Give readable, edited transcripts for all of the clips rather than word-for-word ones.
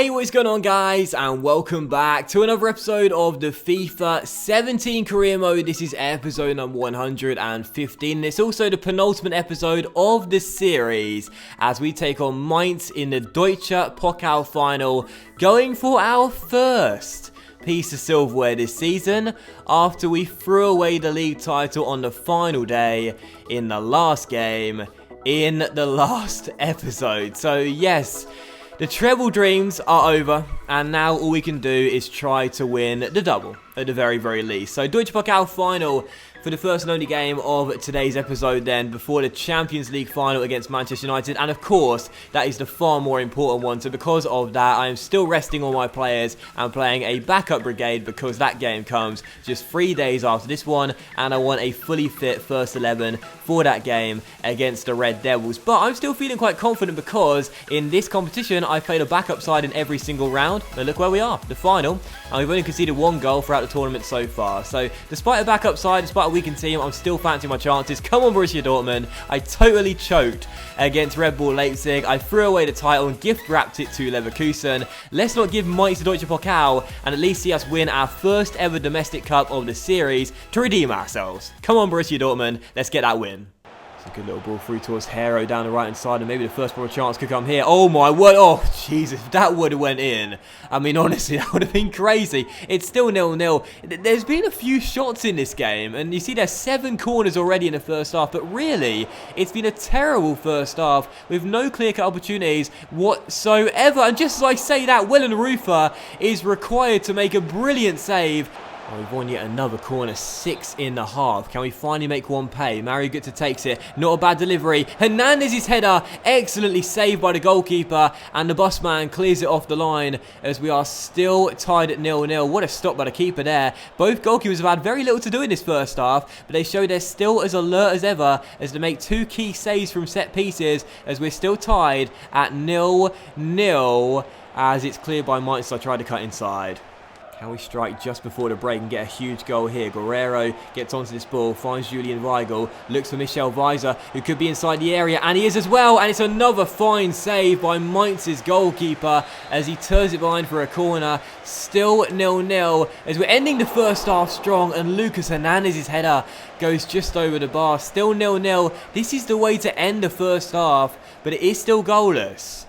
Hey, what is going on, guys, and welcome back to another episode of the FIFA 17 career mode. This is episode number 115. It's also the penultimate episode of the series as we take on Mainz in the Deutscher Pokal final, going for our first piece of silverware this season after we threw away the league title on the final day in the last game in the last episode. So yes, the treble dreams are over, and now all we can do is try to win the double, at the very least. So Deutsche Pokal final for the first and only game of today's episode then, before the Champions League final against Manchester United, and of course, that is the far more important one. So because of that, I am still resting on my players and playing a backup brigade, because that game comes just 3 days after this one, and I want a fully fit first 11 for that game against the Red Devils. But I'm still feeling quite confident, because in this competition, I've played a backup side in every single round, and look where we are, the final, and we've only conceded 1 goal throughout the tournament so far. So despite a backup side, despite a weakened team, I'm still fancying my chances. Come on, Borussia Dortmund. I totally choked against Red Bull Leipzig. I threw away the title and gift wrapped it to Leverkusen. Let's not give Mainz the Deutsche Pokal and at least see us win our first ever domestic cup of the series to redeem ourselves. Come on, Borussia Dortmund. Let's get that win. A good little ball through towards Hero down the right hand side, and maybe the first ball chance could come here. Oh my word, oh Jesus, if that would have went in, I mean honestly, that would have been crazy. It's still 0-0. There's been a few shots in this game, and you see there's 7 corners already in the first half, but really, it's been a terrible first half with no clear-cut opportunities whatsoever. And just as I say that, Rufer is required to make a brilliant save. Oh, we've won yet another corner, 6.5. Can we finally make one pay? Mario Götze takes it. Not a bad delivery. Hernandez's header, excellently saved by the goalkeeper, and the bus man clears it off the line as we are still tied at 0-0. What a stop by the keeper there. Both goalkeepers have had very little to do in this first half, but they show they're still as alert as ever as they make 2 key saves from set pieces as we're still tied at 0-0 as it's cleared by Mainz. So I tried to cut inside. Can we strike just before the break and get a huge goal here? Guerrero gets onto this ball, finds Julian Weigl, looks for Michel Weiser, who could be inside the area, and he is as well, and it's another fine save by Mainz's goalkeeper as he turns it behind for a corner. Still 0-0 as we're ending the first half strong, and Lucas Hernandez's header goes just over the bar. Still 0-0. This is the way to end the first half, but it is still goalless.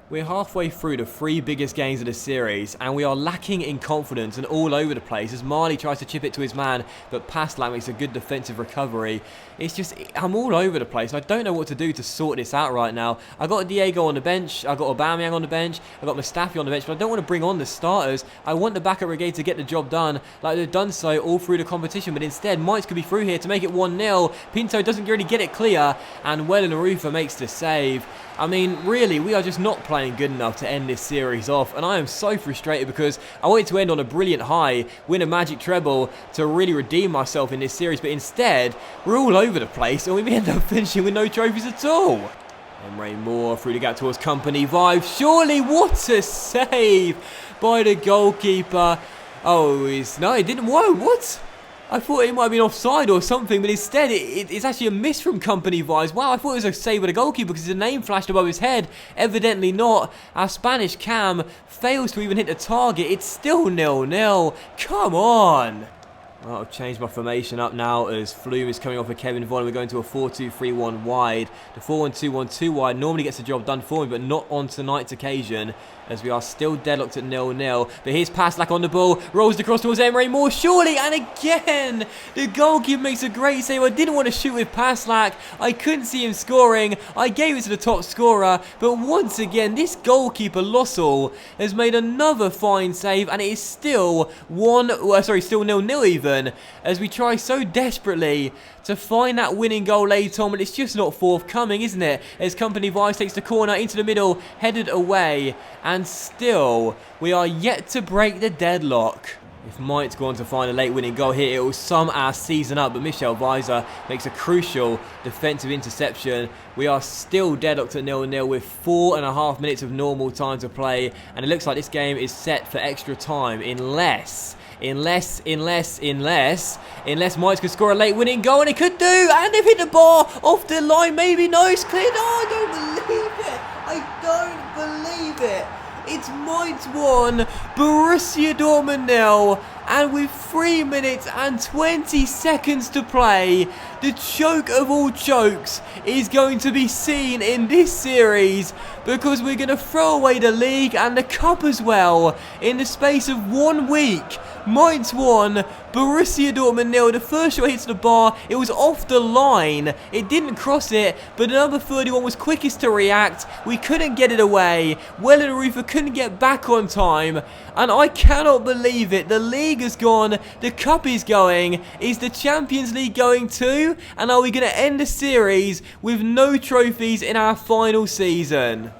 We're halfway through the 3 biggest games of the series, and we are lacking in confidence and all over the place as Marley tries to chip it to his man, but Passlack makes a good defensive recovery. It's just, I'm all over the place. I don't know what to do to sort this out right now. I got Diego on the bench, I got Aubameyang on the bench, I got Mustafi on the bench, but I don't want to bring on the starters. I want the backup brigade to get the job done, like they've done so all through the competition, but instead, Mainz could be through here to make it 1-0. Pinto doesn't really get it clear, and Rufer makes the save. I mean, really, we are just not playing good enough to end this series off, and I am so frustrated because I wanted to end on a brilliant high, win a magic treble to really redeem myself in this series, but instead, we're all over the place, and we end up finishing with no trophies at all. Emre Moore through the gap towards Company Vive. Surely, what a save by the goalkeeper. Oh, no, it didn't. Whoa, what? I thought it might have been offside or something, but instead it's actually a miss from Company Vive. Wow, I thought it was a save by the goalkeeper because his name flashed above his head. Evidently not. Our Spanish cam fails to even hit the target. It's still 0-0. Come on. Well, I've changed my formation up now as Flume is coming off of Kevin Vaughan. We're going to a 4-2-3-1 wide. The 4-1-2-1-2 wide normally gets the job done for me, but not on tonight's occasion as we are still deadlocked at 0-0. But here's Passlack on the ball, rolls across towards Emre Moore, surely, and again, the goalkeeper makes a great save. I didn't want to shoot with Passlack. I couldn't see him scoring. I gave it to the top scorer, but once again, this goalkeeper, Lossell, has made another fine save, and it is still still 0-0 even, as we try so desperately to find that winning goal later on, but it's just not forthcoming, isn't it? As Company Vice takes the corner into the middle, headed away, and still, we are yet to break the deadlock. If Mainz go on to find a late winning goal here, it will sum our season up, but Michel Weiser makes a crucial defensive interception. We are still deadlocked at 0-0 with 4.5 minutes of normal time to play, and it looks like this game is set for extra time unless Mainz can score a late winning goal, and it could do, and they've hit the bar off the line, maybe, no, it's cleared. Oh, I don't believe it. I don't believe it. It's Mainz 1, Borussia Dortmund 0. And with 3 minutes and 20 seconds to play, the choke of all chokes is going to be seen in this series, because we're going to throw away the league and the cup as well in the space of 1 week. Mainz 1, Borussia Dortmund 0. The first shot hits the bar. It was off the line. It didn't cross it, but the number 31 was quickest to react. We couldn't get it away. Wellenreuther couldn't get back on time. And I cannot believe it. The league has gone. The cup is going. Is the Champions League going too? And are we going to end the series with no trophies in our final season?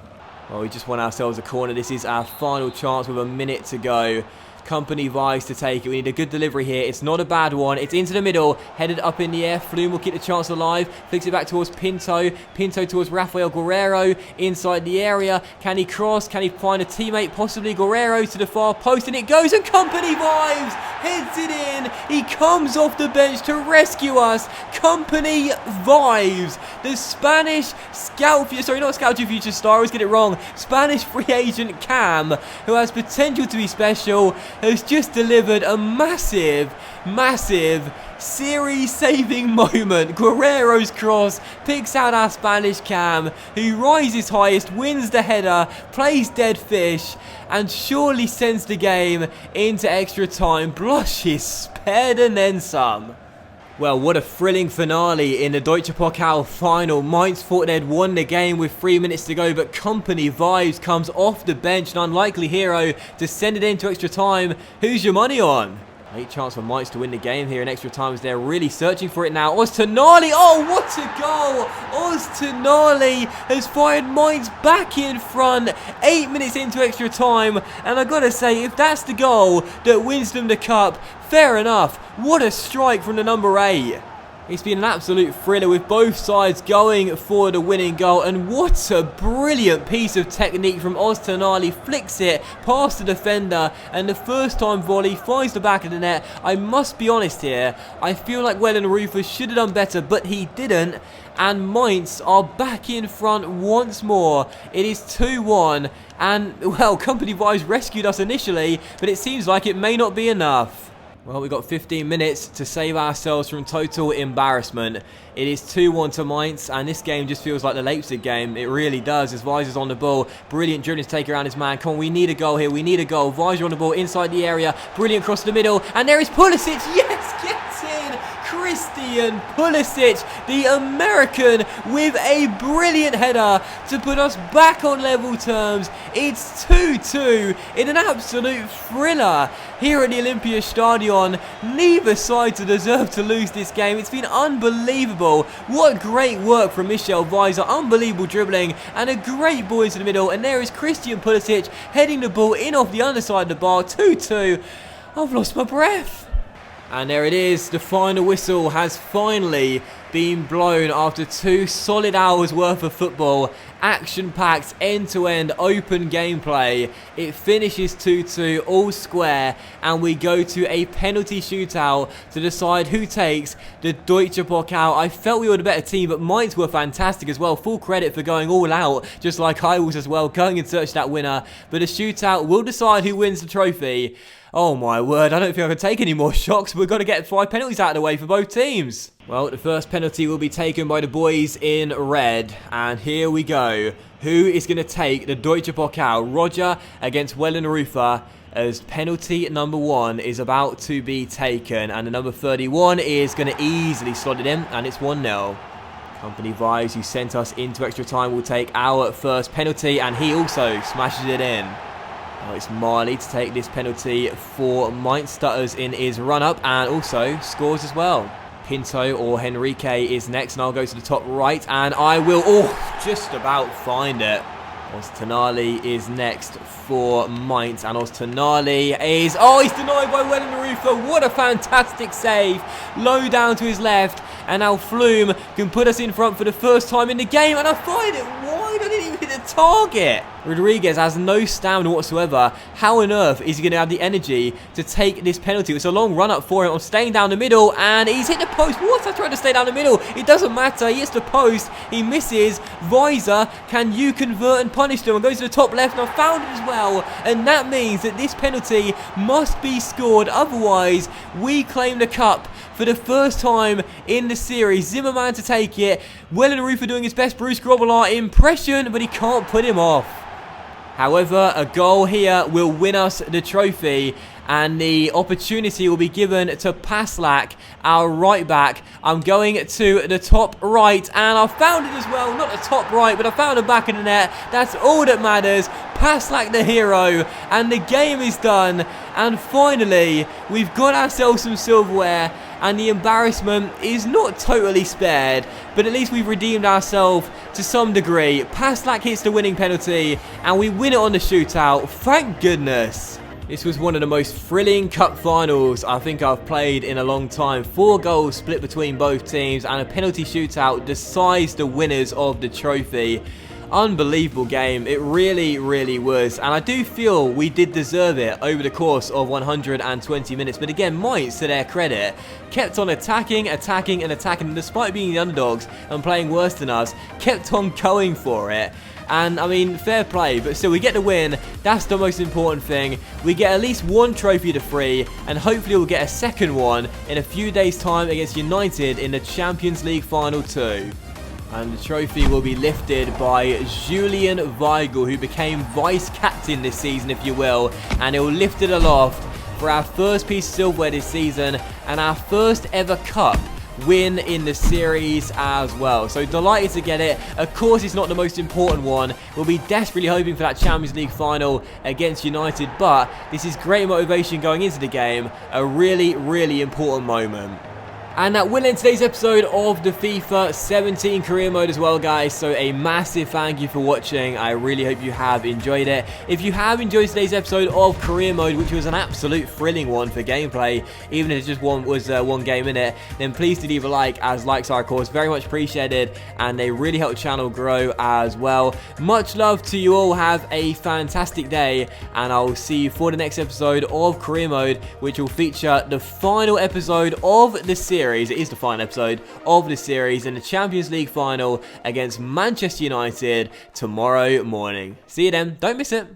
Well, we just won ourselves a corner. This is our final chance with a minute to go. Company Vice to take it. We need a good delivery here. It's not a bad one. It's into the middle, headed up in the air. Flume will keep the chance alive. Flicks it back towards Pinto. Pinto towards Rafael Guerrero inside the area. Can he cross? Can he find a teammate? Possibly Guerrero to the far post, and it goes, and Company Vibes heads it in. He comes off the bench to rescue us. Company Vibes, the Spanish scout, sorry, not scout future star, I always get it wrong. Spanish free agent Cam, who has potential to be special, has just delivered a massive series-saving moment. Guerrero's cross picks out our Spanish Cam, who rises highest, wins the header, plays dead fish, and surely sends the game into extra time. Blushes spared and then some. Well, what a thrilling finale in the Deutscher Pokal final. Mainz thought they'd won the game with 3 minutes to go, but Company Vibes comes off the bench, an unlikely hero, to send it into extra time. Who's your money on? Late chance for Mainz to win the game here in extra time, as they're really searching for it now. Oztunali, oh, what a goal! Oztunali has fired Mainz back in front, 8 minutes into extra time, and I gotta say, if that's the goal that wins them the cup, fair enough. What a strike from the number 8. It's been an absolute thriller with both sides going for the winning goal, and what a brilliant piece of technique from Oztunali. Flicks it past the defender, and the first time volley finds the back of the net. I must be honest here, I feel like Wellenreuther should have done better, but he didn't, and Mainz are back in front once more. It is 2-1, and, well, Company Vibes rescued us initially, but it seems like it may not be enough. Well, we've got 15 minutes to save ourselves from total embarrassment. It is 2-1 to Mainz, and this game just feels like the Leipzig game. It really does, as Weiser's on the ball. Brilliant dribbling to take around his man. Come on, we need a goal here. We need a goal. Weiser on the ball inside the area. Brilliant cross to the middle. And there is Pulisic. Yes, gets in. Christian Pulisic, the American, with a brilliant header to put us back on level terms. It's 2-2 in an absolute thriller here at the Olympiastadion. Neither side deserve to lose this game. It's been unbelievable. What great work from Michel Weiser. Unbelievable dribbling and a great ball into the middle. And there is Christian Pulisic heading the ball in off the underside of the bar. 2-2. I've lost my breath. And there it is, the final whistle has finally been blown after 2 solid hours worth of football. Action-packed, end-to-end, open gameplay. It finishes 2-2, all square, and we go to a penalty shootout to decide who takes the Deutscher Pokal. I felt we were the better team, but Mainz were fantastic as well. Full credit for going all out, just like I was as well, going and search that winner. But the shootout will decide who wins the trophy. Oh my word, I don't think I can take any more shocks. We've got to get 5 penalties out of the way for both teams. Well, the first penalty will be taken by the boys in red. And here we go. Who is going to take the Deutscher Pokal? Roger against Wellenreuther, as penalty number 1 is about to be taken. And the number 31 is going to easily slot it in, and it's 1-0. Company Vibes, who sent us into extra time, will take our first penalty, and he also smashes it in. Oh, it's Marley to take this penalty for Mainz. Stutters in his run-up and also scores as well. Pinto or Henrique is next, and I'll go to the top right, and I will, just about find it. Oztunali is next for Mainz, and Oztunali is, he's denied by Wellenreuther. What a fantastic save. Low down to his left, and now Flume can put us in front for the first time in the game, and I find it wide. I didn't even hit the target. Rodriguez has no stamina whatsoever. How on earth is he going to have the energy to take this penalty? It's a long run up for him. I'm staying down the middle, and he's hit the post. What? I tried to stay down the middle. It doesn't matter. He hits the post. He misses. Weiser, can you convert and punish them? And goes to the top left, and I found it as well. And that means that this penalty must be scored. Otherwise, we claim the cup for the first time in the series. Zimmerman to take it. Wellenroofer doing his best Bruce Grobbelaar impression, but he can't put him off. However, a goal here will win us the trophy, and the opportunity will be given to Paslak, our right back. I'm going to the top right, and I found it as well. Not the top right, but I found it back in the net. That's all that matters. Paslak the hero, and the game is done. And finally, we've got ourselves some silverware, and the embarrassment is not totally spared, but at least we've redeemed ourselves to some degree. Paslak hits the winning penalty, and we win it on the shootout. Thank goodness. This was one of the most thrilling cup finals I think I've played in a long time. 4 goals split between both teams, and a penalty shootout decides the winners of the trophy. Unbelievable game. It really, really was. And I do feel we did deserve it over the course of 120 minutes. But again, Mainz, to their credit, kept on attacking, and despite being the underdogs and playing worse than us, kept on going for it. And, I mean, fair play, but still, we get the win. That's the most important thing. We get at least 1 trophy to 3, and hopefully we'll get a second one in a few days' time against United in the Champions League Final 2. And the trophy will be lifted by Julian Weigl, who became vice-captain this season, if you will. And he'll lift it aloft for our first piece of silverware this season, and our first ever cup win in the series as well. So delighted to get it. Of course, it's not the most important one. We'll be desperately hoping for that Champions League final against United, but this is great motivation going into the game. A really, really important moment. And that will end today's episode of the FIFA 17 career mode as well, guys. So a massive thank you for watching. I really hope you have enjoyed it. If you have enjoyed today's episode of career mode, which was an absolute thrilling one for gameplay, even if it's just one game in it, then please do leave a like, as likes are, of course, very much appreciated, and they really help the channel grow as well. Much love to you all. Have a fantastic day, and I'll see you for the next episode of career mode, which will feature the final episode of the series. It is the final episode of the series in the Champions League final against Manchester United tomorrow morning. See you then. Don't miss it.